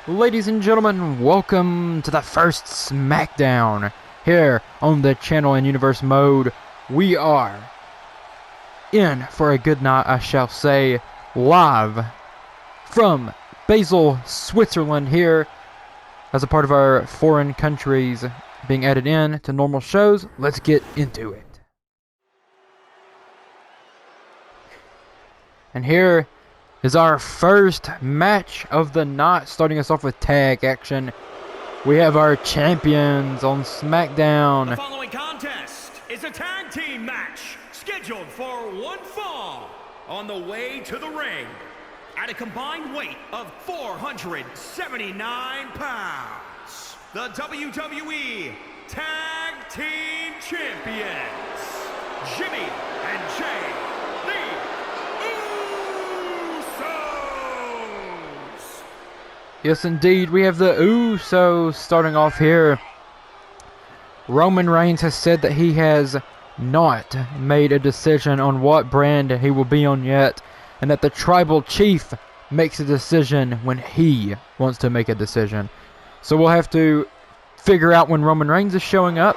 Ladies and gentlemen, welcome to the first Smackdown here on the channel in Universe Mode. We are in for a good night, I shall say, live from Basel, Switzerland here as a part of our foreign countries being added in to normal shows. Let's get into it. And here is our first match of the night, starting us off with tag action. We have our champions on Smackdown. The following contest is a tag team match scheduled for one fall on the way to the ring at a combined weight of 479 pounds. The WWE Tag Team Champions, Jimmy and Jay. Yes, indeed, we have the USOS starting off here. Roman Reigns has said that he has not made a decision on what brand he will be on yet, and that the Tribal Chief makes a decision when he wants to make a decision. So we'll have to figure out when Roman Reigns is showing up.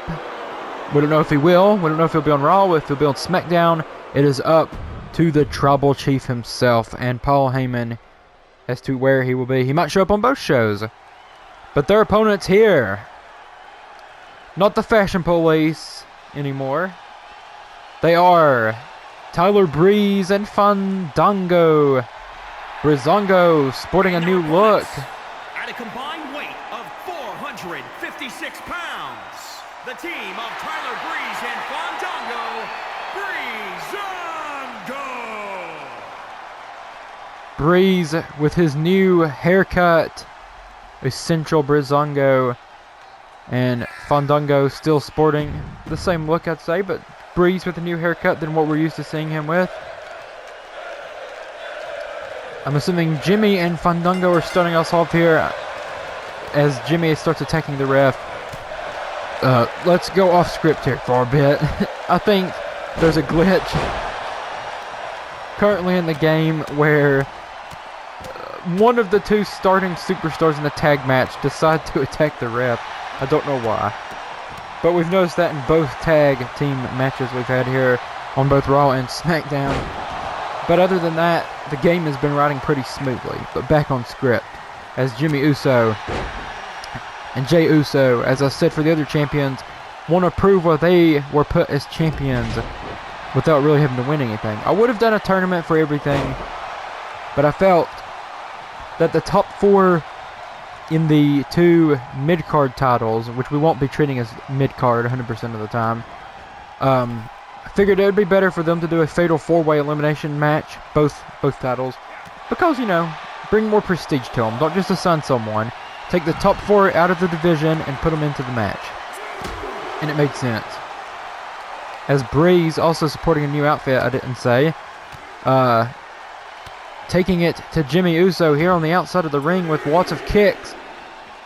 We don't know if he will. We don't know if he'll be on Raw, if he'll be on SmackDown. It is up to the Tribal Chief himself and Paul Heyman as to where he will be. He might show up on both shows. But their opponents here, not the Fashion Police anymore. They are Tyler Breeze and Fandango. Breezango sporting a new look. At a combined weight of 456 pounds, the team of Tyler Breeze and Fandango, Breezango. Breeze with his new haircut, essential Breezango, and Fandango still sporting the same look, I'd say, but Breeze with a new haircut than what we're used to seeing him with. I'm assuming Jimmy and Fandango are starting us off here as Jimmy starts attacking the ref. Let's go off script here for a bit. I think there's a glitch currently in the game where one of the two starting superstars in the tag match decide to attack the ref. I don't know why, but we've noticed that in both tag team matches we've had here on both Raw and SmackDown. But other than that, the game has been riding pretty smoothly. But back on script, as Jimmy Uso and Jey Uso, as I said for the other champions, want to prove why they were put as champions without really having to win anything. I would have done a tournament for everything, but I felt that the top four in the two mid-card titles, which we won't be treating as mid-card 100% of the time, I figured it would be better for them to do a fatal four-way elimination match, both titles, because, you know, bring more prestige to them. Don't just assign someone. Take the top four out of the division and put them into the match. And it made sense. As Breeze, also supporting a new outfit, I didn't say, taking it to Jimmy Uso here on the outside of the ring with lots of kicks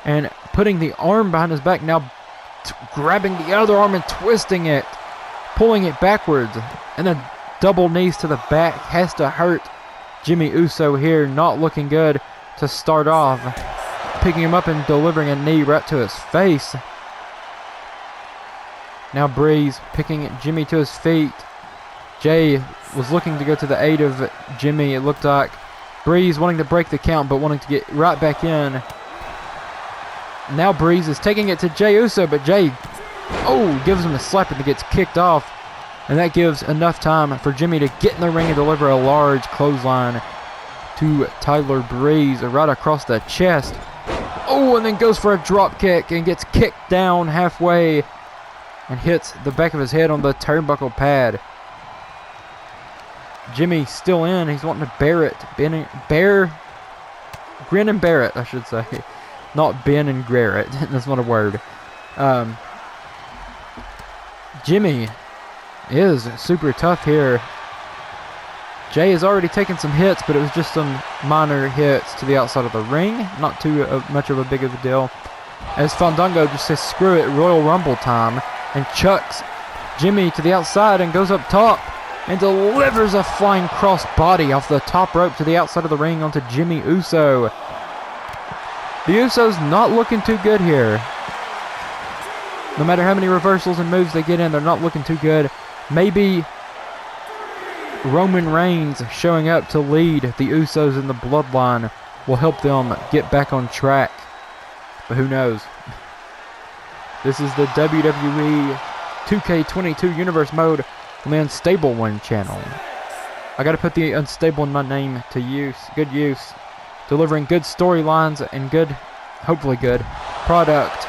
and putting the arm behind his back, now grabbing the other arm and twisting it, pulling it backwards, and then double knees to the back. Has to hurt Jimmy Uso here, not looking good to start off, picking him up and delivering a knee right to his face. Now Breeze picking Jimmy to his feet. Jay was looking to go to the aid of Jimmy, it looked like. Breeze wanting to break the count, but wanting to get right back in. Now Breeze is taking it to Jey Uso, but Jay, gives him a slap and gets kicked off. And that gives enough time for Jimmy to get in the ring and deliver a large clothesline to Tyler Breeze right across the chest. And then goes for a drop kick and gets kicked down halfway and hits the back of his head on the turnbuckle pad. Jimmy still in. He's wanting to grin and bear it, I should say. Not Ben and Garrett. That's not a word. Jimmy is super tough here. Jay has already taken some hits, but it was just some minor hits to the outside of the ring. Not too much of a big of a deal. As Fandango just says, screw it, Royal Rumble time, and chucks Jimmy to the outside and goes up top and delivers a flying cross body off the top rope to the outside of the ring onto Jimmy Uso. The Usos not looking too good here. No matter how many reversals and moves they get in, they're not looking too good. Maybe Roman Reigns showing up to lead the Usos in the bloodline will help them get back on track. But who knows? This is the WWE 2K22 Universe mode on the Unstable One channel. I gotta put the unstable in my name to use, good use. Delivering good storylines and good, hopefully good, product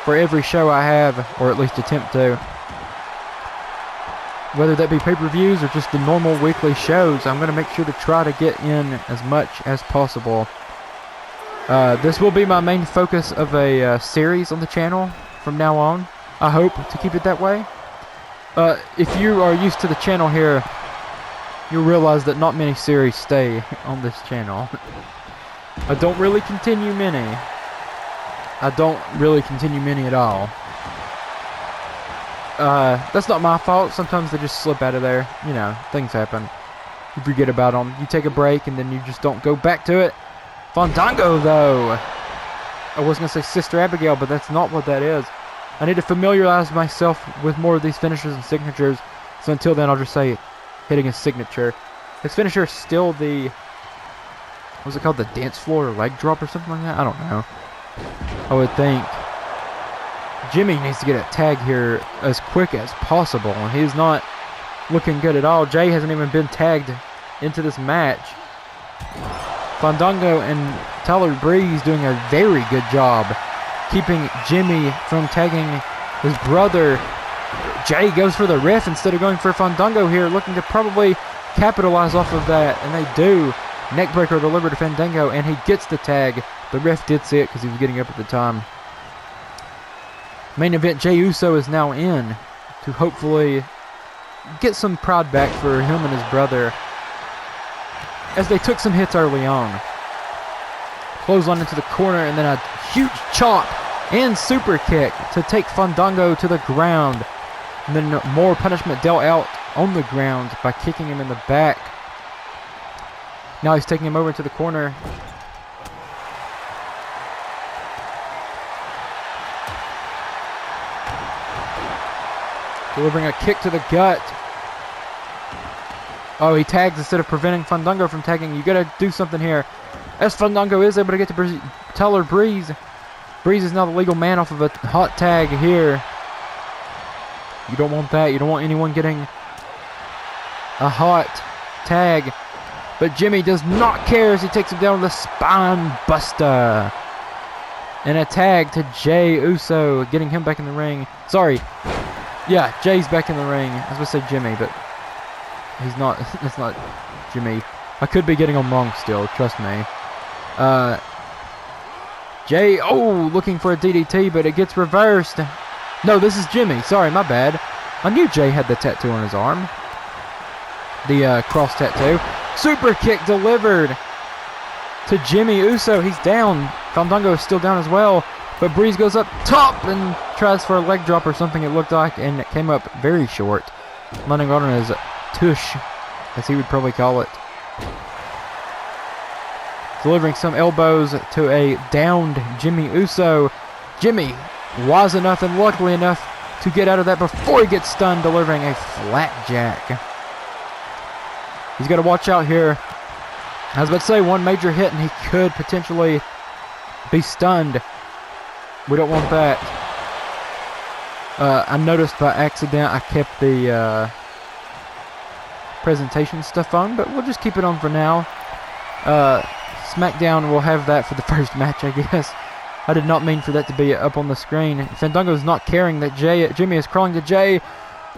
for every show I have, or at least attempt to. Whether that be pay-per-views or just the normal weekly shows, I'm gonna make sure to try to get in as much as possible. This will be my main focus of a series on the channel from now on. I hope to keep it that way. If you are used to the channel here, you'll realize that not many series stay on this channel. I don't really continue many. I don't really continue many at all. That's not my fault. Sometimes they just slip out of there. You know, things happen. You forget about them. You take a break and then you just don't go back to it. Fandango, though. I was going to say Sister Abigail, but that's not what that is. I need to familiarize myself with more of these finishers and signatures. So until then, I'll just say hitting a signature. His finisher is still the... What's it called? The dance floor or leg drop or something like that? I don't know. I would think Jimmy needs to get a tag here as quick as possible. And he's not looking good at all. Jay hasn't even been tagged into this match. Fandango and Tyler Breeze doing a very good job keeping Jimmy from tagging his brother. Jay goes for the ref instead of going for Fandango here, looking to probably capitalize off of that, and they do. Neckbreaker delivered to Fandango, and he gets the tag. The ref did see it because he was getting up at the time. Main event, Jey Uso is now in to hopefully get some pride back for him and his brother, as they took some hits early on. Clothesline into the corner, and then a huge chop and super kick to take Fandango to the ground. And then more punishment dealt out on the ground by kicking him in the back. Now he's taking him over into the corner. Delivering a kick to the gut. Oh, he tags instead of preventing Fandango from tagging. You gotta do something here. As Fandango is able to get to Tyler Breeze. Breeze is now the legal man off of a hot tag here. You don't want that. You don't want anyone getting a hot tag. But Jimmy does not care as he takes him down with a spine buster. And a tag to Jey Uso, getting him back in the ring. Sorry. Yeah, Jay's back in the ring. I was going to say Jimmy, but he's not. It's not Jimmy. I could be getting him wrong still, trust me. Jay, oh, looking for a DDT, but it gets reversed. No, this is Jimmy. Sorry, my bad. I knew Jay had the tattoo on his arm. The cross tattoo. Super kick delivered to Jimmy Uso. He's down. Fandango is still down as well. But Breeze goes up top and tries for a leg drop or something, it looked like, and it came up very short. Landing on his tush, as he would probably call it. Delivering some elbows to a downed Jimmy Uso. Jimmy, wise enough and luckily enough to get out of that before he gets stunned, delivering a flapjack. He's got to watch out here. I was about to say one major hit and he could potentially be stunned. We don't want that. I noticed by accident I kept the presentation stuff on, but we'll just keep it on for now. Smackdown will have that for the first match, I guess. I did not mean for that to be up on the screen. Fandango's not caring that Jimmy is crawling to Jay,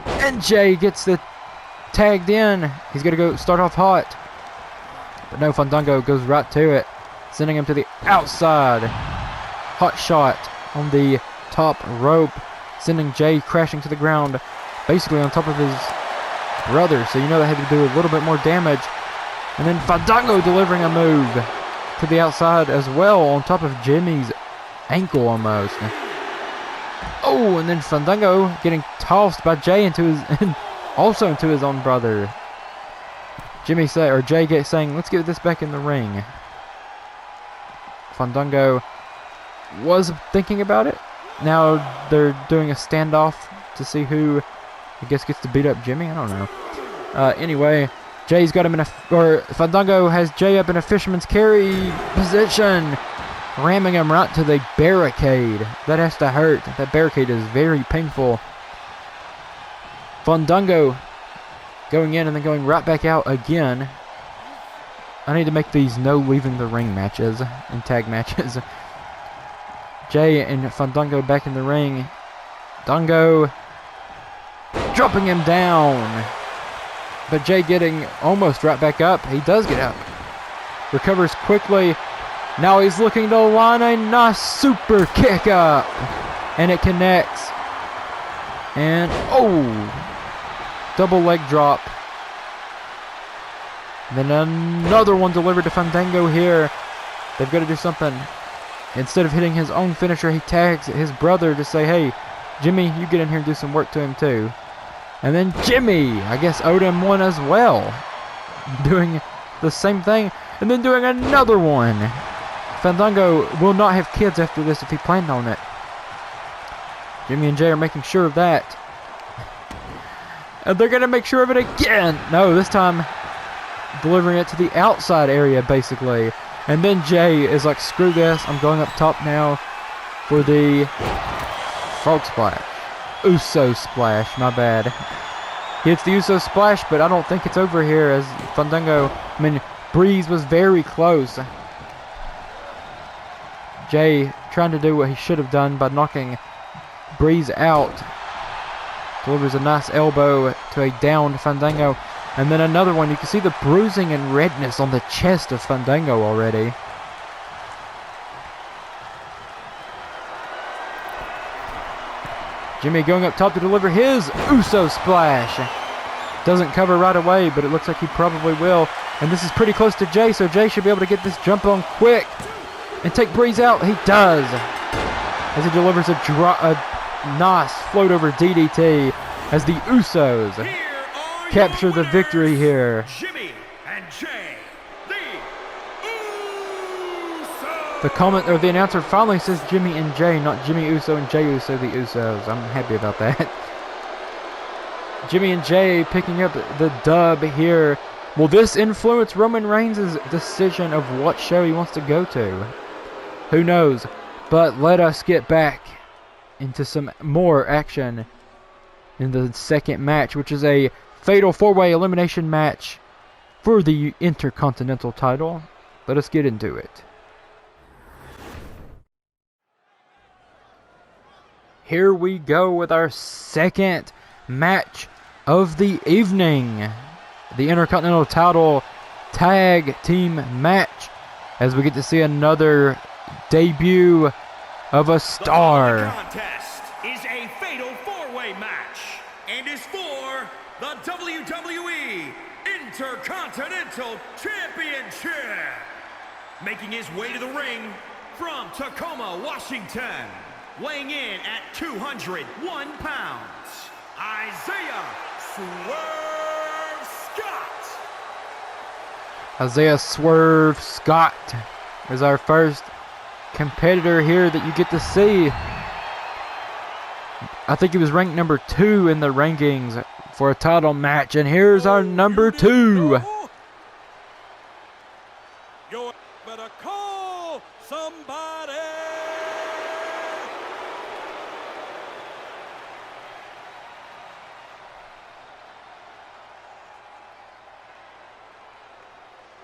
and Jay gets the tagged in. He's going to go start off hot. But no, Fandango goes right to it, sending him to the outside. Hot shot on the top rope, sending Jay crashing to the ground, basically on top of his brother. So you know they had to do a little bit more damage. And then Fandango delivering a move to the outside as well, on top of Jimmy's ankle almost. Oh, and then Fandango getting tossed by Jay into his, also into his own brother. Jay saying, let's get this back in the ring. Fandango was thinking about it. Now they're doing a standoff to see who, I guess, gets to beat up Jimmy. I don't know. Anyway, Jay's got him in Fandango has Jay up in a fisherman's carry position, ramming him right to the barricade. That has to hurt. That barricade is very painful. Fandango going in and then going right back out again. I need to make these no leaving the ring matches and tag matches. Jay and Fandango back in the ring. Dango dropping him down. But Jay getting almost right back up. He does get up. Recovers quickly. Now he's looking to line a nice super kick up. And it connects. And, oh! Double leg drop. Then another one delivered to Fandango here. They've got to do something. Instead of hitting his own finisher, he tags his brother to say, hey, Jimmy, you get in here and do some work to him too. And then Jimmy, I guess, owed him one as well. Doing the same thing. And then doing another one. Fandango will not have kids after this if he planned on it. Jimmy and Jay are making sure of that. And they're going to make sure of it again. No, this time delivering it to the outside area, basically. And then Jay is like, screw this. I'm going up top now for the frog splash. USO splash, my bad. He hits the USO splash, but I don't think it's over here as Fandango, Breeze was very close. Jay trying to do what he should have done by knocking Breeze out. Delivers a nice elbow to a downed Fandango. And then another one. You can see the bruising and redness on the chest of Fandango already. Jimmy going up top to deliver his USO splash. Doesn't cover right away, but it looks like he probably will. And this is pretty close to Jay, so Jay should be able to get this jump on quick and take Breeze out. He does. As he delivers a nice float over DDT as the Usos capture the victory here. Jimmy and Jay, the Usos. The comment or the announcer finally says Jimmy and Jay, not Jimmy Uso and Jay Uso, the Usos. I'm happy about that. Jimmy and Jay picking up the dub here. Will this influence Roman Reigns' decision of what show he wants to go to? Who knows? But let us get back into some more action in the second match, which is a fatal four-way elimination match for the Intercontinental title. Let us get into it. Here we go with our second match of the evening. The Intercontinental title tag team match, as we get to see another debut of a star. The contest is a fatal four-way match and is for the WWE Intercontinental Championship. Making his way to the ring from Tacoma, Washington, weighing in at 201 pounds, Isaiah Swerve Scott. Isaiah Swerve Scott is our first competitor here that you get to see. I think he was ranked number 2 in the rankings for a title match, and here's our number 2. You better call somebody.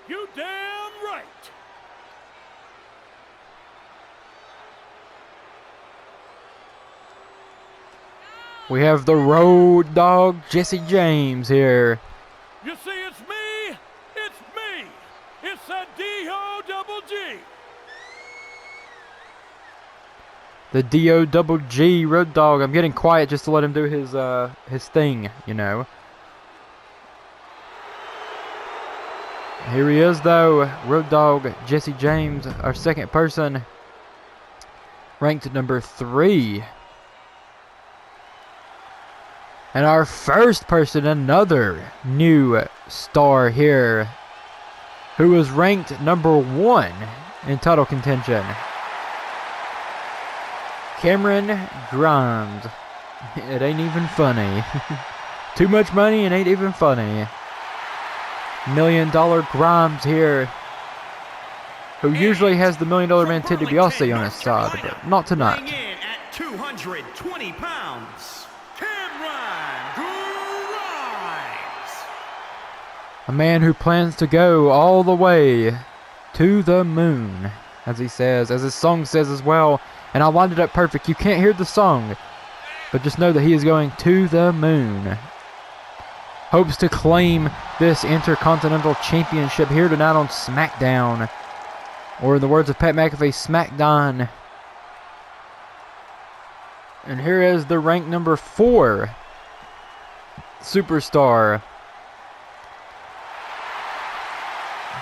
You damn right. We have the Road Dogg Jesse James here. You see, it's me. It's me. It's a DOGG. The DOGG Road Dogg. I'm getting quiet just to let him do his thing, you know. Here he is, though. Road Dogg Jesse James, our second person, ranked number 3. And our first person, another new star here, who was ranked number 1 in title contention. Cameron Grimes. It ain't even funny. Too much money and ain't even funny. $1 million Grimes here, who usually has the $1 Million Man Ted DiBiase on his side, but not tonight. Weighing in at 220 pounds, Cameron Grimes. A man who plans to go all the way to the moon, as he says, as his song says as well. And I lined it up perfect. You can't hear the song, but just know that he is going to the moon. Hopes to claim this Intercontinental Championship here tonight on Smackdown. Or in the words of Pat McAfee, Smackdown. And here is the rank number 4 superstar.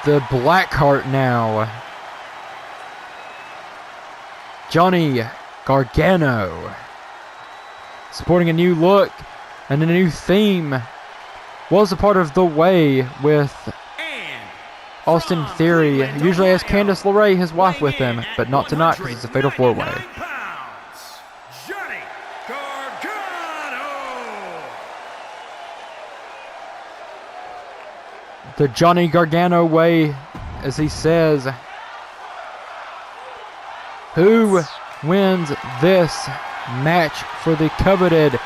The Blackheart now. Johnny Gargano. Sporting a new look and a new theme. Was a part of The Way with Austin Theory. Usually has Candice LeRae, his wife, with him, but not tonight because it's a fatal 4-way. Johnny Gargano. The Johnny Gargano way, as he says. Who wins this match for the coveted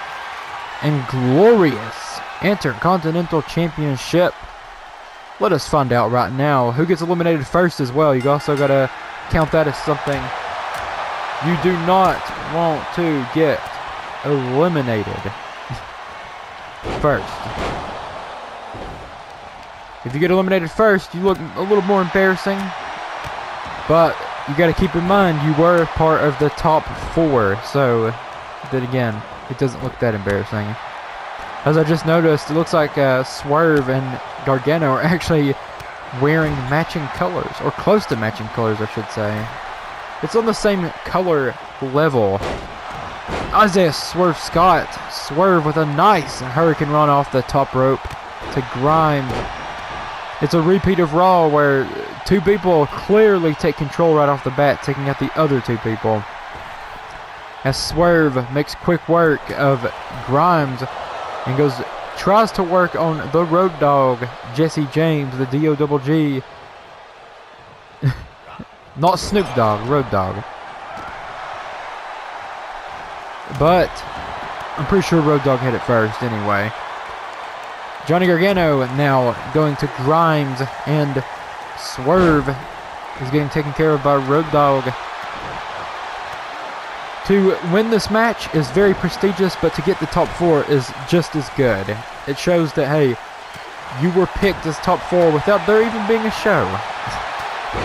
and glorious Intercontinental Championship? Let us find out right now. Who gets eliminated first as well? You also got to count that as something you do not want to get eliminated first. If you get eliminated first, you look a little more embarrassing. But you got to keep in mind you were part of the top 4. So, then again, it doesn't look that embarrassing. As I just noticed, it looks like Swerve and Gargano are actually wearing matching colors, or close to matching colors, I should say. It's on the same color level. Isaiah Swerve Scott. Swerve with a nice Hurricane Run off the top rope to Grimes. It's a repeat of Raw where 2 people clearly take control right off the bat, taking out the other 2 people. As Swerve makes quick work of Grimes and tries to work on the Road Dogg, Jesse James, the DOGG. Not Snoop Dogg, Road Dogg. But I'm pretty sure Road Dogg hit it first anyway. Johnny Gargano now going to Grimes, and Swerve is getting taken care of by Road Dogg. To win this match is very prestigious, but to get the top 4 is just as good. It shows that, hey, you were picked as top 4 without there even being a show.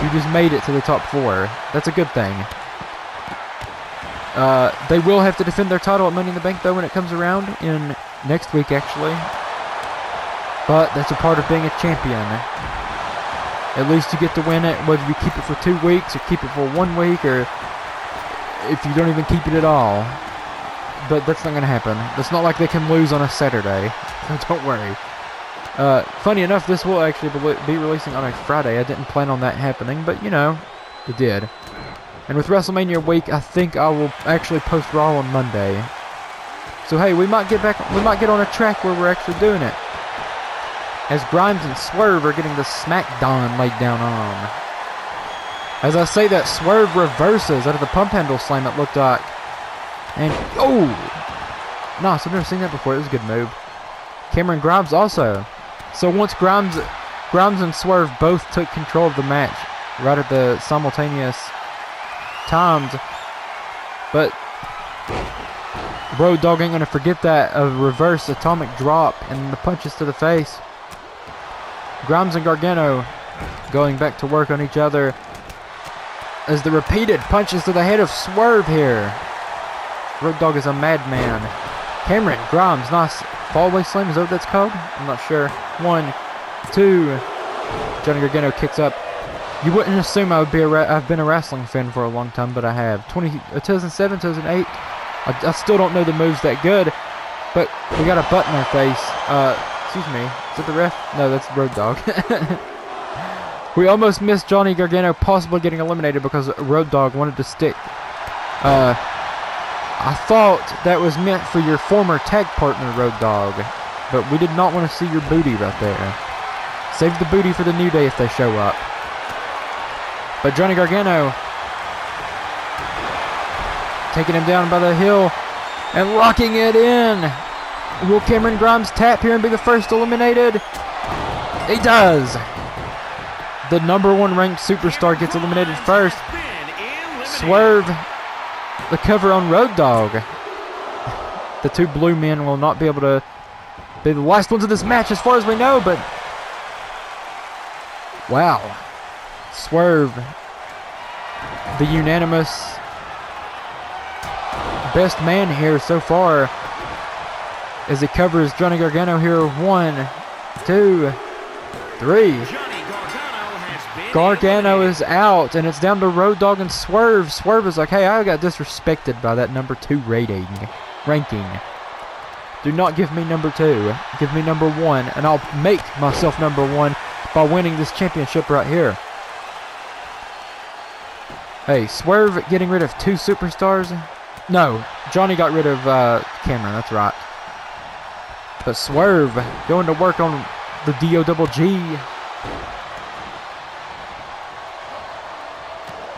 You just made it to the top 4. That's a good thing. They will have to defend their title at Money in the Bank, though, when it comes around in next week, actually. But that's a part of being a champion. At least you get to win it, whether you keep it for 2 weeks or keep it for 1 week, or if you don't even keep it at all. But that's not going to happen. It's not like they can lose on a Saturday, so don't worry. Funny enough, this will actually be releasing on a Friday. I didn't plan on that happening, but you know, it did. And with WrestleMania week, I think I will actually post Raw on Monday. So hey, we might get on a track where we're actually doing it. As Grimes and Swerve are getting the Smackdown laid down on. As I say that, Swerve reverses out of the pump handle slam, it looked like. And, oh! Nice, I've never seen that before. It was a good move. Cameron Grimes also. So once Grimes and Swerve both took control of the match, right at the simultaneous times. But Road Dogg ain't going to forget that, a reverse atomic drop and the punches to the face. Grimes and Gargano going back to work on each other as the repeated punches to the head of Swerve here. Road Dogg is a madman. Cameron Grimes, nice fallaway slam, is that what that's called? I'm not sure. 1, 2. Johnny Gargano kicks up. You wouldn't assume I've been a wrestling fan for a long time, but I have. 2007, 2008. I still don't know the moves that good, but we got a butt in our face. Excuse me. Is that the ref? No, that's Road Dogg. We almost missed Johnny Gargano possibly getting eliminated because Road Dogg wanted to stick I thought that was meant for your former tag partner, Road Dogg, but we did not want to see your booty right there. Save the booty for the New Day if they show up. But Johnny Gargano taking him down by the heel and locking it in. Will Cameron Grimes tap here and be the first eliminated? He does. The #1 ranked superstar gets eliminated first. Swerve the cover on Road Dogg. The two blue men will not be able to be the last ones of this match as far as we know, but wow. Swerve, the unanimous best man here so far, as he covers Johnny Gargano here. 1, 2, 3. Gargano is out, and it's down to Road Dogg and Swerve. Swerve is like, hey, I got disrespected by that #2 ranking. Do not give me #2. Give me #1, and I'll make myself #1 by winning this championship right here. Hey, Swerve getting rid of 2 superstars? No, Johnny got rid of Cameron, that's right. But Swerve going to work on the DOGG.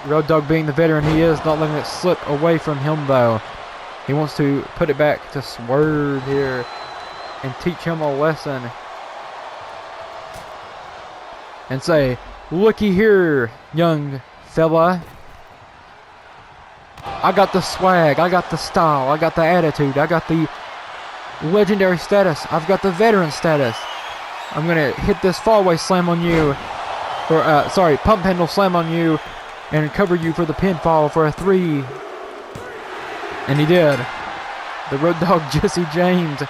Road Dogg, being the veteran he is, not letting it slip away from him though. He wants to put it back to Swerve here and teach him a lesson. And say, looky here, young fella. I got the swag, I got the style, I got the attitude, I got the legendary status, I've got the veteran status. I'm going to hit this fallaway slam on you, or sorry, pump handle slam on you, and cover you for the pinfall for a 3. And he did. The Road Dogg Jesse James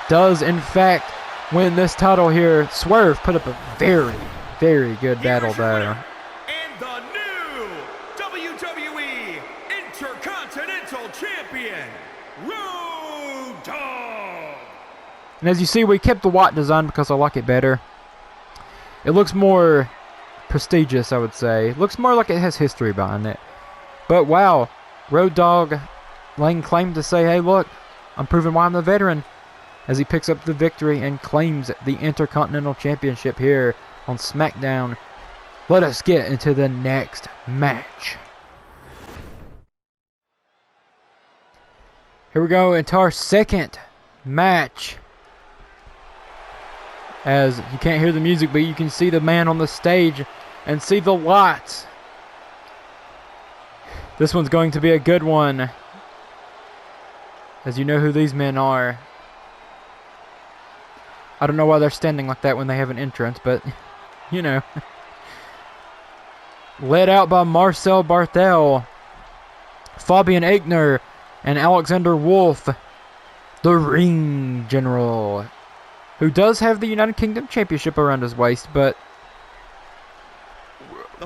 does in fact win this title here. Swerve put up a very, very good battle though. And the new WWE Intercontinental Champion, Road Dogg. And as you see, we kept the white design because I like it better. It looks more prestigious, I would say. Looks more like it has history behind it. But wow, Road Dogg laying claim to say, hey look, I'm proving why I'm the veteran, as he picks up the victory and claims the Intercontinental Championship here on Smackdown. Let us get into the next match. Here we go into our second match. As you can't hear the music, but you can see the man on the stage and see the lights. This one's going to be a good one, as you know who these men are. I don't know why they're standing like that when they have an entrance, but you know. Led out by Marcel Barthel, Fabian Aichner, and Alexander Wolf, the Ring General, who does have the United Kingdom Championship around his waist, but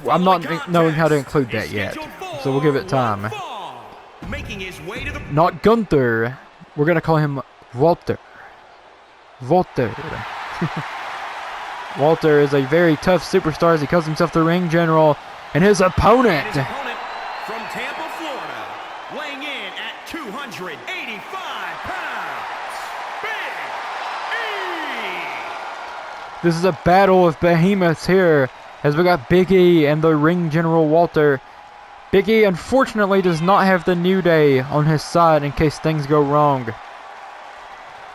I'm not knowing how to include that yet, so we'll give it time. Not Gunther, we're going to call him Walter. Walter. Walter is a very tough superstar, as he calls himself the Ring General, and his opponent from Tampa, Florida, weighing in at 285 pounds, Big E. This is a battle of behemoths here, as we got Big E and the Ring General Walter. Big E unfortunately does not have the New Day on his side in case things go wrong.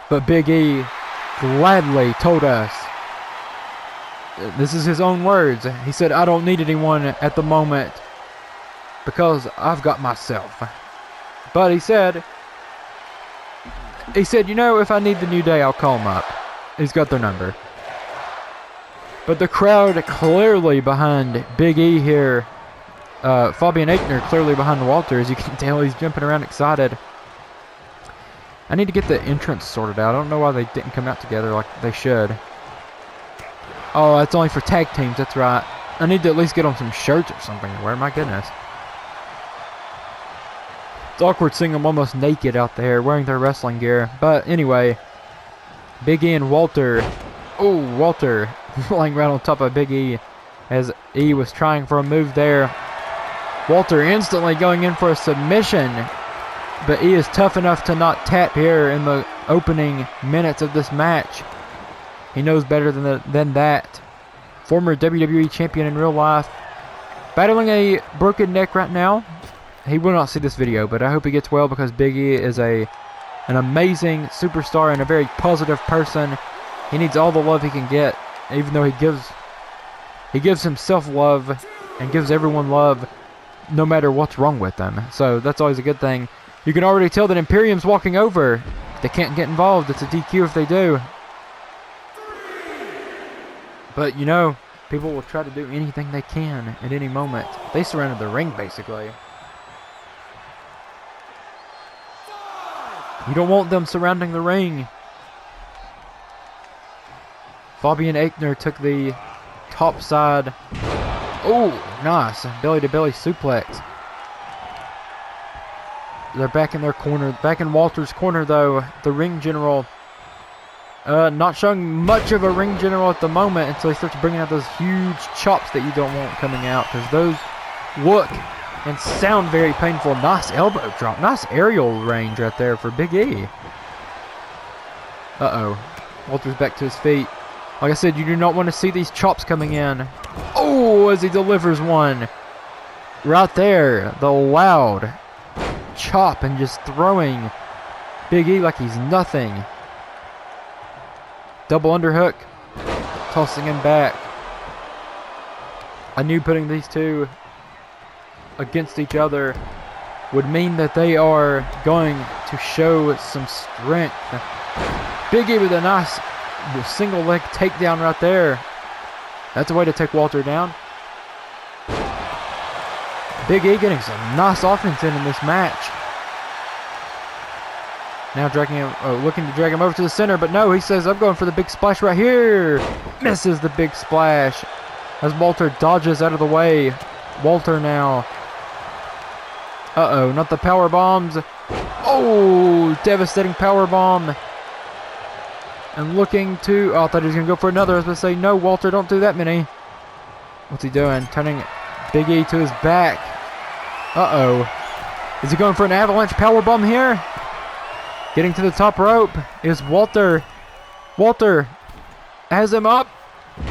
But Big E gladly told us, this is his own words, he said, I don't need anyone at the moment because I've got myself. But he said, you know, if I need the New Day, I'll call him up. He's got their number. But the crowd clearly behind Big E here. Fabian Aichner clearly behind Walter. As you can tell, he's jumping around excited. I need to get the entrance sorted out. I don't know why they didn't come out together like they should. Oh, that's only for tag teams. That's right. I need to at least get on some shirts or something to wear. My goodness. It's awkward seeing them almost naked out there wearing their wrestling gear. But anyway, Big E and Walter. Oh, Walter laying right on top of Big E as E was trying for a move there. Walter instantly going in for a submission. But he is tough enough to not tap here in the opening minutes of this match. He knows better than that. Former WWE champion in real life. Battling a broken neck right now. He will not see this video, but I hope he gets well because Big E is an amazing superstar and a very positive person. He needs all the love he can get, even though he gives himself love and gives everyone love no matter what's wrong with them. So that's always a good thing. You can already tell that Imperium's walking over. They can't get involved. It's a DQ if they do. But, you know, people will try to do anything they can at any moment. They surrounded the ring, basically. You don't want them surrounding the ring. Fabian Aichner took the top side. Oh, nice. Belly-to-belly suplex. They're back in their corner. Back in Walter's corner, though. The ring general. Not showing much of a ring general at the moment until he starts bringing out those huge chops that you don't want coming out. Because those look and sound very painful. Nice elbow drop. Nice aerial range right there for Big E. Uh-oh. Walter's back to his feet. Like I said, you do not want to see these chops coming in. Oh, as he delivers one. Right there. The loud chop and just throwing Big E like he's nothing. Double underhook. Tossing him back. I knew putting these two against each other would mean that they are going to show some strength. Big E with a nice single leg takedown right there. That's a way to take Walter down. Big E getting some nice offense in this match. Now dragging him, looking to drag him over to the center, but no, he says, I'm going for the big splash right here. Misses the big splash as Walter dodges out of the way. Walter now. Uh-oh, not the power bombs. Oh, devastating power bomb. And looking to, oh, I thought he was going to go for another. I was going to say, no, Walter, don't do that many. What's he doing? Turning Big E to his back. Uh-oh. Is he going for an avalanche powerbomb here? Getting to the top rope is Walter. Walter has him up.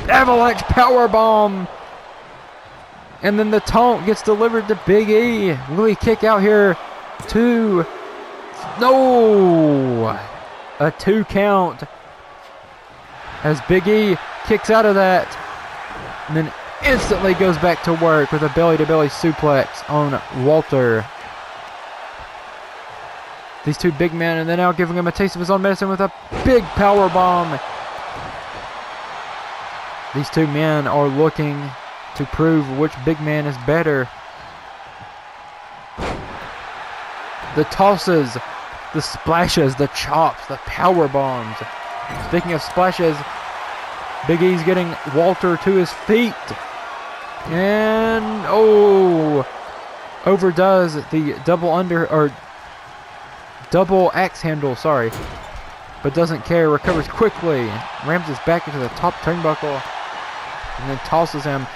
Avalanche powerbomb. And then the taunt gets delivered to Big E. Will he kick out here? Two. No. A 2 count. As Big E kicks out of that. And then instantly goes back to work with a belly-to-belly suplex on Walter. These two big men, and they're now giving him a taste of his own medicine with a big power bomb. These two men are looking to prove which big man is better. The tosses, the splashes, the chops, the power bombs. Speaking of splashes, Big E's getting Walter to his feet. And, oh, overdoes the double axe handle, sorry. But doesn't care, recovers quickly. Rams his back into the top turnbuckle. And then tosses him.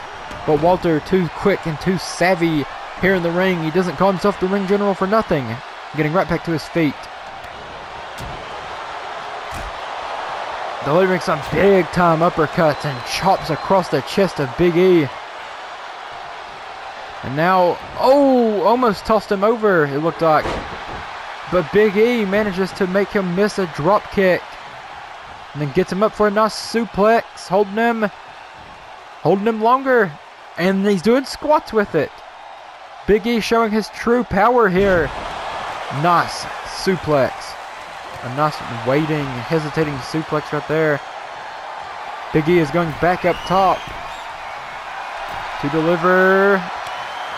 But Walter, too quick and too savvy here in the ring. He doesn't call himself the ring general for nothing. Getting right back to his feet. Delivering some big time uppercuts and chops across the chest of Big E. And now, oh, almost tossed him over, it looked like. But Big E manages to make him miss a drop kick. And then gets him up for a nice suplex, holding him longer. And he's doing squats with it. Big E showing his true power here. Nice suplex. A nice waiting, hesitating suplex right there. Big E is going back up top to deliver.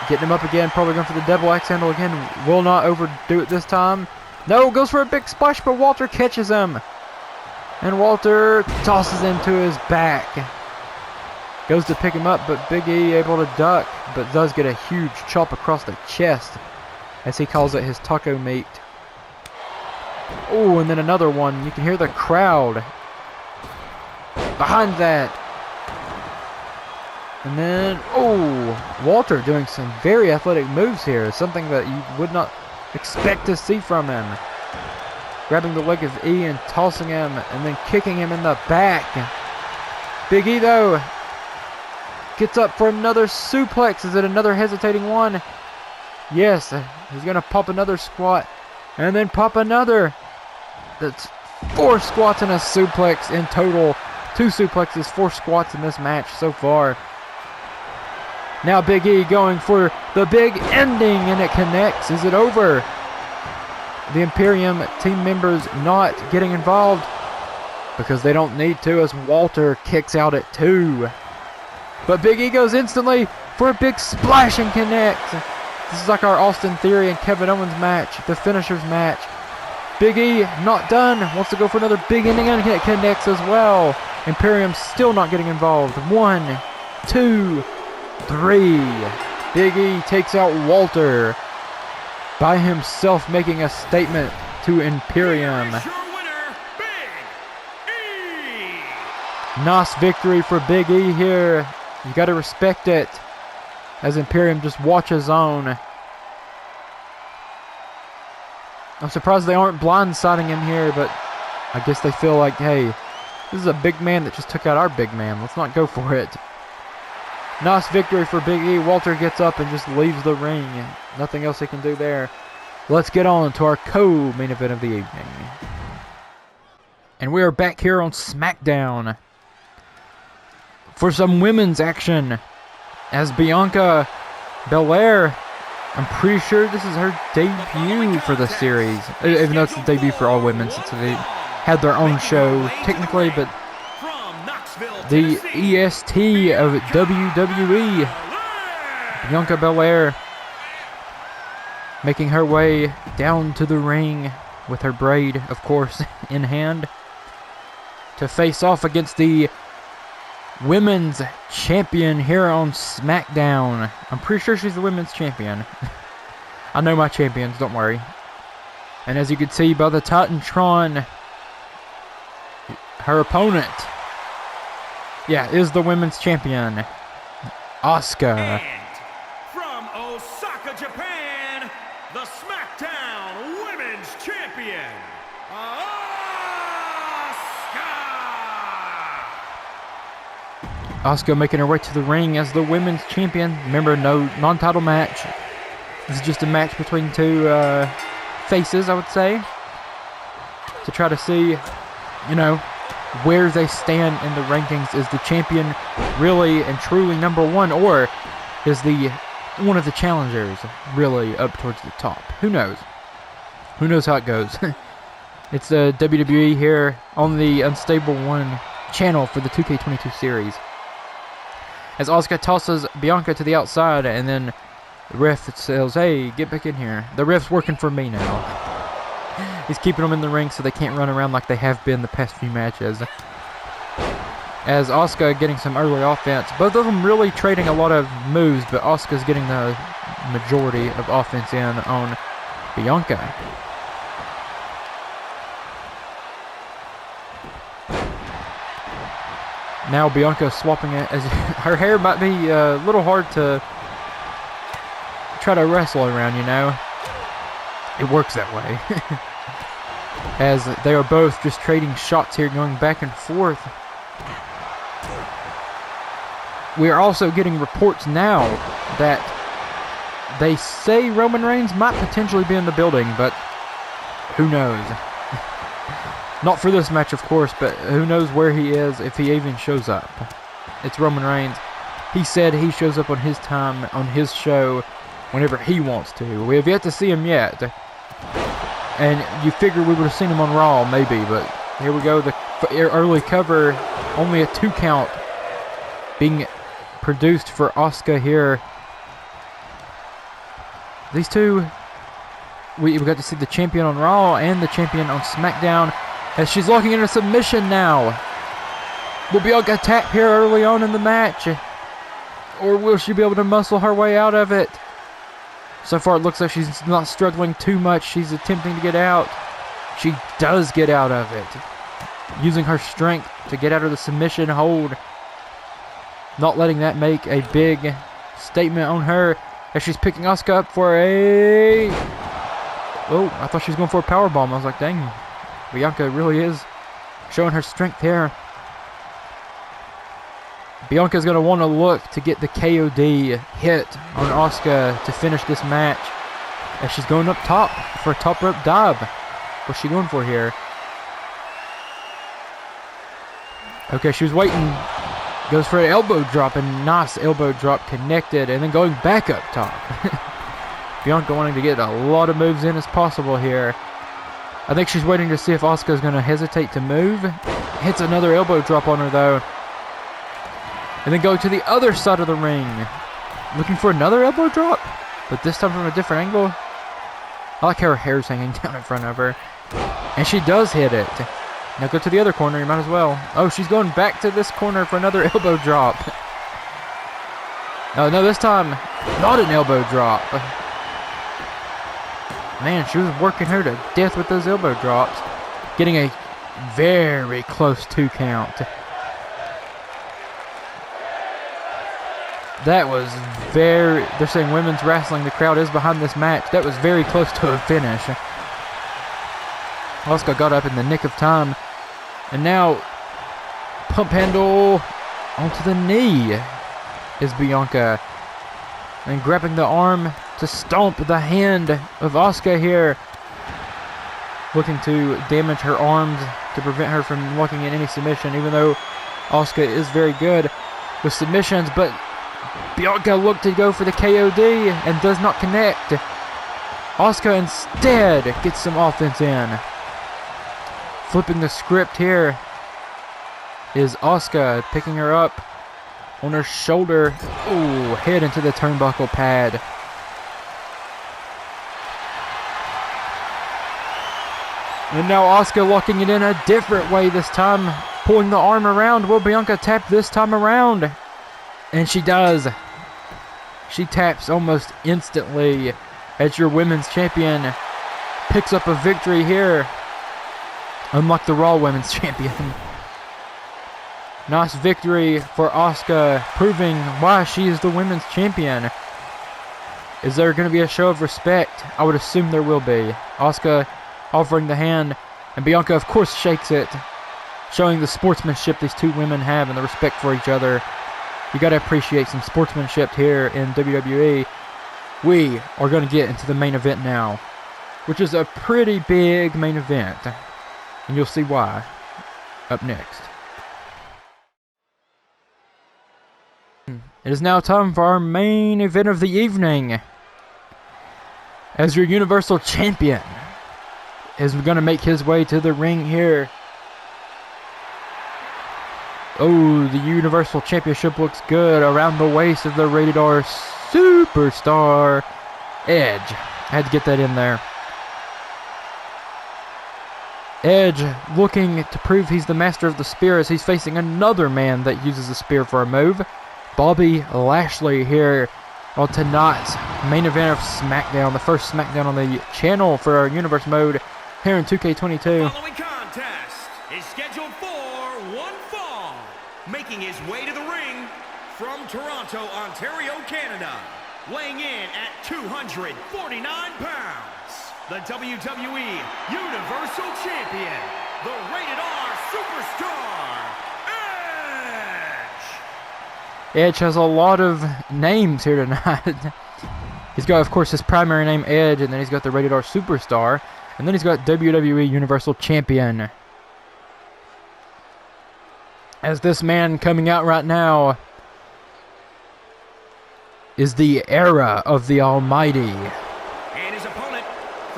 Getting him up again, probably going for the double axe handle again. Will not overdo it this time. No, goes for a big splash, but Walter catches him. And Walter tosses him to his back. Goes to pick him up, but Big E able to duck, but does get a huge chop across the chest, as he calls it his taco meat. Oh, and then another one. You can hear the crowd behind that. And then, oh, Walter doing some very athletic moves here. Something that you would not expect to see from him. Grabbing the leg of E and tossing him and then kicking him in the back. Big E, though, gets up for another suplex. Is it another hesitating one? Yes, he's going to pop another squat and then pop another. That's 4 squats and a suplex in total. 2 suplexes, 4 squats in this match so far. Now Big E going for the big ending, and it connects. Is it over? The Imperium team members not getting involved because they don't need to, as Walter kicks out at 2. But Big E goes instantly for a big splash and connects. This is like our Austin Theory and Kevin Owens match, the finishers match. Big E not done, wants to go for another big ending, and it connects as well. Imperium still not getting involved. 1, 2, 3. Big E takes out Walter by himself, making a statement to Imperium. Here's your winner, Big E. Nice victory for Big E here. You got to respect it, as Imperium just watches on. I'm surprised they aren't blindsiding him here, but I guess they feel like, hey, this is a big man that just took out our big man. Let's not go for it. Nice victory for Big E. Walter gets up and just leaves the ring. Nothing else he can do there. Let's get on to our co-main event of the evening. And we are back here on Smackdown for some women's action, as Bianca Belair, I'm pretty sure this is her debut for the series, even though it's the debut for all women since they had their own show technically, but the EST of WWE, Bianca Belair, making her way down to the ring with her braid, of course, in hand, to face off against the women's champion here on Smackdown. I'm pretty sure she's the women's champion. I know my champions, don't worry. And as you can see by the Titantron, her opponent, is the women's champion, ASUKA. And from Osaka, Japan, the Smackdown Women's Champion, ASUKA making her way to the ring as the women's champion. Remember, no non-title match. This is just a match between 2 faces, I would say, to try to see, where they stand in the rankings. Is the champion really and truly #1, or is one of the challengers really up towards the top? Who knows? Who knows how it goes? It's the WWE here on the Unstable 1 channel for the 2K22 series. As ASUKA tosses Bianca to the outside, and then the ref says, hey, get back in here. The ref's working for me now. He's keeping them in the ring so they can't run around like they have been the past few matches. As ASUKA getting some early offense. Both of them really trading a lot of moves, but ASUKA's getting the majority of offense in on Bianca. Now Bianca swapping it, as her hair might be a little hard to try to wrestle around, It works that way. As they are both just trading shots here, going back and forth. We are also getting reports now that they say Roman Reigns might potentially be in the building, but who knows? Not for this match, of course, but who knows where he is, if he even shows up. It's Roman Reigns. He said he shows up on his time, on his show, whenever he wants to. We have yet to see him yet. And you figure we would have seen him on Raw, maybe, but here we go. The early cover, only a 2 count being produced for ASUKA here. These two, we got to see the champion on Raw and the champion on SmackDown, as she's locking in a submission now. Will Bianca tap here early on in the match, or will she be able to muscle her way out of it? So far it looks like she's not struggling too much. She's attempting to get out. She does get out of it, using her strength to get out of the submission hold, not letting that make a big statement on her, as she's picking ASUKA up for a Oh, I thought she was going for a powerbomb. I was like, dang, Bianca really is showing her strength here. Bianca's going to want to look to get the KOD hit on Asuka to finish this match. As she's going up top for a top rope dive. What's she going for here? Okay, she was waiting. Goes for an elbow drop, and nice elbow drop connected, and then going back up top. Bianca wanting to get a lot of moves in as possible here. I think she's waiting to see if Asuka's going to hesitate to move. Hits another elbow drop on her, though. And then go to the other side of the ring. Looking for another elbow drop, but this time from a different angle. I like how her hair's hanging down in front of her. And she does hit it. Now go to the other corner, you might as well. Oh, she's going back to this corner for another elbow drop. No, this time, not an elbow drop. Man, she was working her to death with those elbow drops. Getting a very close 2 count. That was very... They're saying women's wrestling, the crowd is behind this match. That was very close to a finish. Asuka got up in the nick of time. And now, pump handle onto the knee is Bianca. And grabbing the arm to stomp the hand of Asuka here. Looking to damage her arms to prevent her from locking in any submission. Even though Asuka is very good with submissions. But Bianca looked to go for the KOD and does not connect. Asuka instead gets some offense in. Flipping the script here is Asuka, picking her up on her shoulder. Ooh, head into the turnbuckle pad. And now Asuka locking it in a different way this time. Pulling the arm around. Will Bianca tap this time around? And she does. She taps almost instantly as your women's champion picks up a victory here. Unlike the Raw Women's Champion. Nice victory for Asuka, proving why she is the Women's Champion. Is there going to be a show of respect? I would assume there will be. Asuka offering the hand, and Bianca of course shakes it, showing the sportsmanship these two women have and the respect for each other. You got to appreciate some sportsmanship here in WWE. We are going to get into the main event now, which is a pretty big main event. And you'll see why up next. It is now time for our main event of the evening. As your Universal Champion is going to make his way to the ring here. Oh, the Universal Championship looks good around the waist of the Rated R Superstar Edge. I had to get that in there. Edge looking to prove he's the master of the spear as he's facing another man that uses the spear for a move. Bobby Lashley here on tonight's main event of Smackdown. The first Smackdown on the channel for our Universe mode here in 2K22. Following contest is scheduled for one fall. Making his way to the ring from Toronto, Ontario, Canada. Weighing in at 249 pounds. The WWE Universal Champion, the Rated R Superstar, Edge! Edge has a lot of names here tonight. He's got, of course, his primary name, Edge, and then he's got the Rated R Superstar, and then he's got WWE Universal Champion. As this man coming out right now is the era of the Almighty.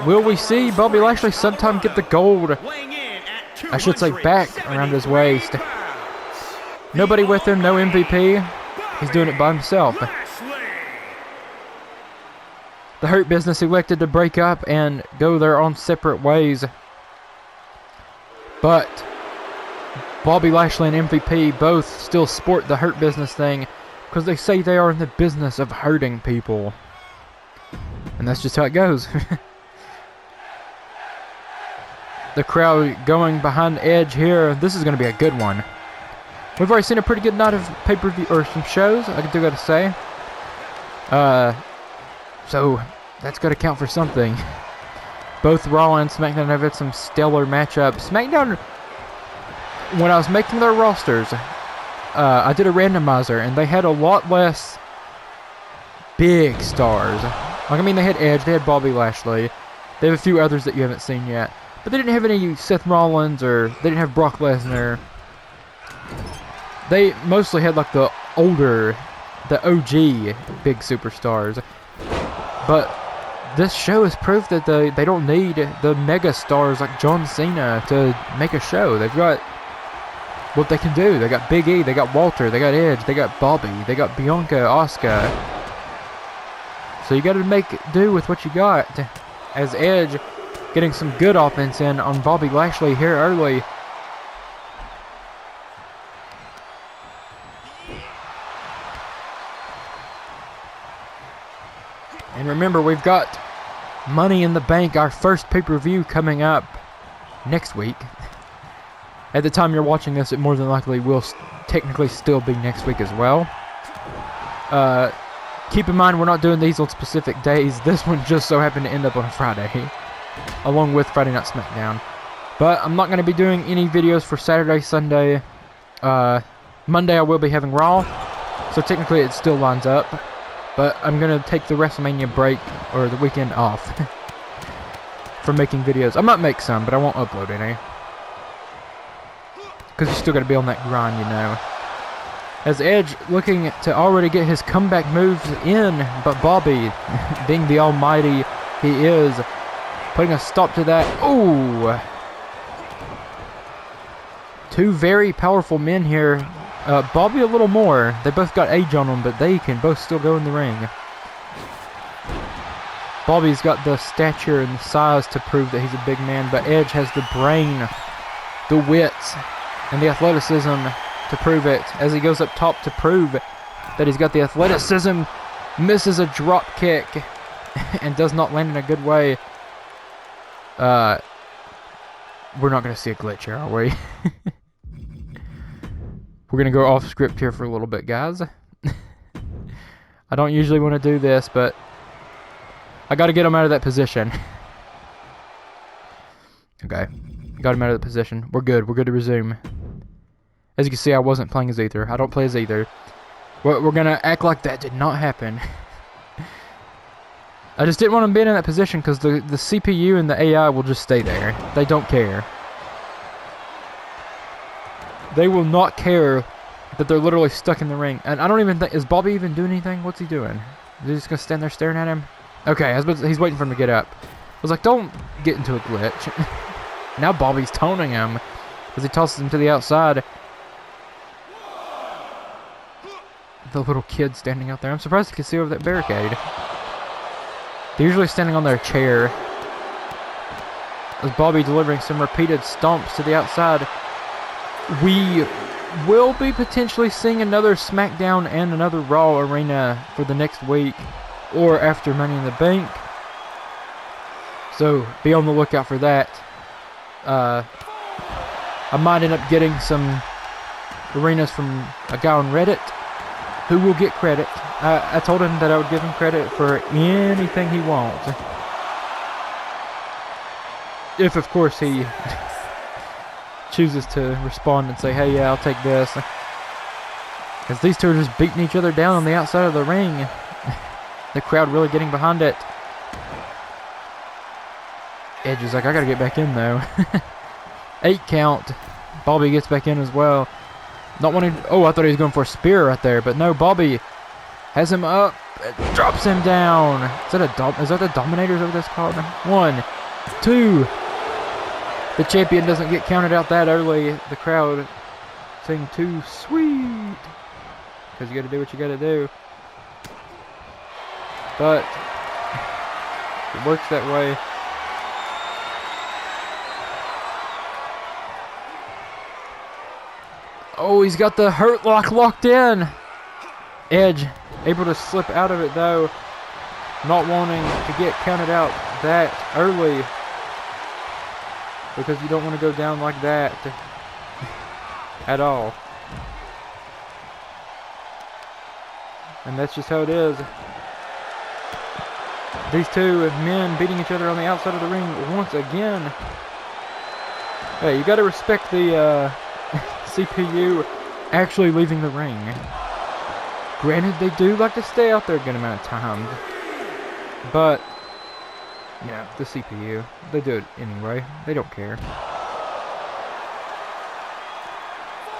Will we see Bobby Lashley sometime get the gold, I should say, back around his waist? Nobody with him, no MVP. He's doing it by himself. The Hurt Business elected to break up and go their own separate ways. But Bobby Lashley and MVP both still sport the Hurt Business thing because they say they are in the business of hurting people. And that's just how it goes. The crowd going behind Edge here. This is going to be a good one. We've already seen a pretty good night of pay-per-view, or some shows, I do got to say. So, that's got to count for something. Both Raw and SmackDown have had some stellar matchups. SmackDown, when I was making their rosters, I did a randomizer, and they had a lot less big stars. Like, I mean, they had Edge, they had Bobby Lashley, they have a few others that you haven't seen yet, but they didn't have any Seth Rollins, or they didn't have Brock Lesnar. They mostly had like the older, the OG big superstars. But this show has proved that they don't need the mega stars like John Cena to make a show. They've got what they can do. They got Big E, they got Walter, they got Edge, they got Bobby, they got Bianca, Asuka. So you got to make do with what you got. As Edge getting some good offense in on Bobby Lashley here early. And remember, we've got Money in the Bank, our first pay-per-view, coming up next week. At the time you're watching this, it more than likely will technically still be next week as well. Keep in mind, we're not doing these on specific days. This one just so happened to end up on a Friday, along with Friday Night SmackDown. But I'm not going to be doing any videos for Saturday, Sunday. Monday I will be having Raw, so technically it still lines up. But I'm going to take the WrestleMania break, or the weekend off, from making videos. I might make some, but I won't upload any. Because you still got to be on that grind, you know. As Edge looking to already get his comeback moves in, but Bobby, being the almighty he is, putting a stop to that. Ooh! Two very powerful men here. Bobby a little more. They both got age on them, but they can both still go in the ring. Bobby's got the stature and the size to prove that he's a big man, but Edge has the brain, the wits, and the athleticism to prove it. As he goes up top to prove that he's got the athleticism, misses a drop kick, and does not land in a good way. We're not going to see a glitch here, are we? We're going to go off script here for a little bit, guys. I don't usually want to do this, but I got to get him out of that position. Okay. Got him out of the position. We're good. We're good to resume. As you can see, I wasn't playing as either. I don't play as either. We're going to act like that did not happen. I just didn't want him being in that position because the CPU and the AI will just stay there. They don't care. They will not care that they're literally stuck in the ring. And I don't even think... Is Bobby even doing anything? What's he doing? Is he just going to stand there staring at him? Okay, he's waiting for him to get up. I was like, don't get into a glitch. Now Bobby's toning him as he tosses him to the outside. The little kid standing out there. I'm surprised he can see over that barricade. They're usually standing on their chair. As Bobby delivering some repeated stomps to the outside. We will be potentially seeing another SmackDown and another Raw arena for the next week or after Money in the Bank. So be on the lookout for that. I might end up getting some arenas from a guy on Reddit who will get credit. I told him that I would give him credit for anything he wants. If, of course, he chooses to respond and say, hey, yeah, I'll take this. Because these two are just beating each other down on the outside of the ring. The crowd really getting behind it. Edge is like, I gotta get back in, though. 8 count. Bobby gets back in as well. Not wanting... Oh, I thought he was going for a spear right there. But no, Bobby has him up. Drops him down. Is that the Dominator? Is that what that's called? 1, 2... The champion doesn't get counted out that early. The crowd saying too sweet. Because you got to do what you got to do. But it works that way. Oh, he's got the Hurt Lock locked in. Edge able to slip out of it though. Not wanting to get counted out that early. Because you don't want to go down like that at all. And that's just how it is. These two men beating each other on the outside of the ring once again. Hey, you got to respect the CPU actually leaving the ring. Granted, they do like to stay out there a good amount of times, but you know, the CPU, they do it anyway. They don't care.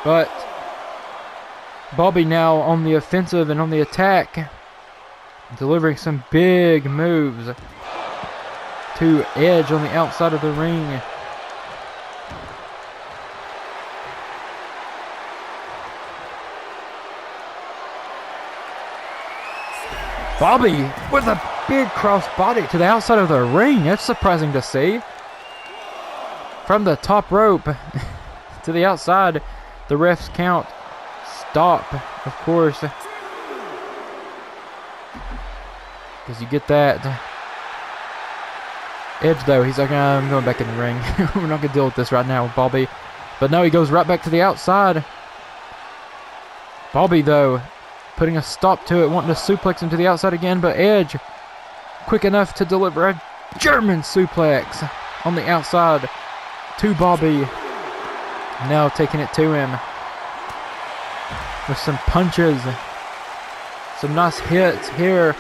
But Bobby now on the offensive and on the attack, delivering some big moves to Edge on the outside of the ring. Bobby with a big cross body to the outside of the ring. That's surprising to see. From the top rope to the outside, the refs count. Stop, of course. Because you get that. Edge, though, he's like, I'm going back in the ring. We're not going to deal with this right now with Bobby. But no, he goes right back to the outside. Bobby, though, putting a stop to it, wanting to suplex him to the outside again. But Edge, quick enough to deliver a German suplex on the outside to Bobby. Now taking it to him with some punches. Some nice hits here.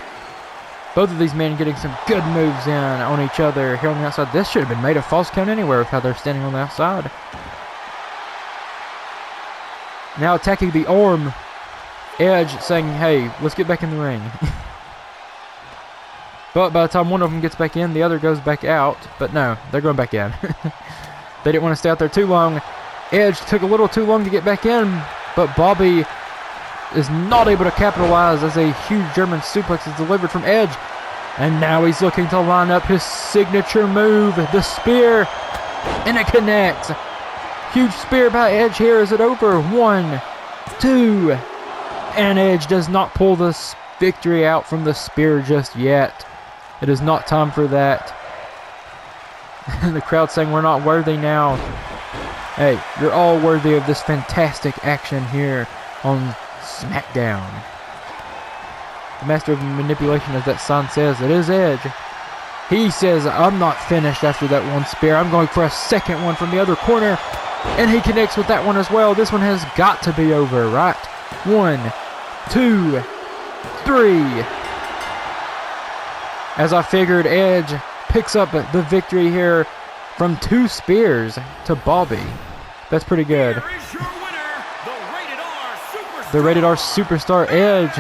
Both of these men getting some good moves in on each other here on the outside. This should have been made a false count anywhere with how they're standing on the outside. Now attacking the arm. Edge saying, hey, let's get back in the ring. But by the time one of them gets back in, the other goes back out. But no, they're going back in. They didn't want to stay out there too long. Edge took a little too long to get back in, but Bobby is not able to capitalize as a huge German suplex is delivered from Edge. And now he's looking to line up his signature move, the spear, and it connects. Huge spear by Edge here. Is it over? 1, 2, and Edge does not pull this victory out from the spear just yet. It is not time for that. The crowd saying we're not worthy now. Hey, you're all worthy of this fantastic action here on Smackdown. The master of manipulation, as that sign says, it is Edge. He says, I'm not finished after that one spear. I'm going for a second one from the other corner. And he connects with that one as well. This one has got to be over, right? 1, 2, 3. As I figured, Edge picks up the victory here from 2 spears to Bobby. That's pretty good. Here is your winner, The Rated R Superstar Edge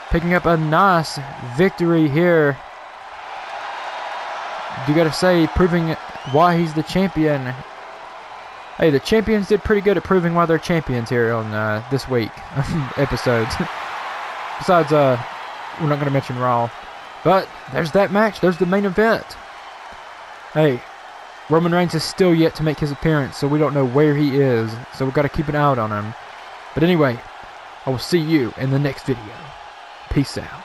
picking up a nice victory here. You gotta say, proving why he's the champion. Hey, the champions did pretty good at proving why they're champions here on this week episodes. Besides, we're not gonna mention Raw. But there's that match. There's the main event. Hey, Roman Reigns is still yet to make his appearance, so we don't know where he is. So we've got to keep an eye out on him. But anyway, I will see you in the next video. Peace out.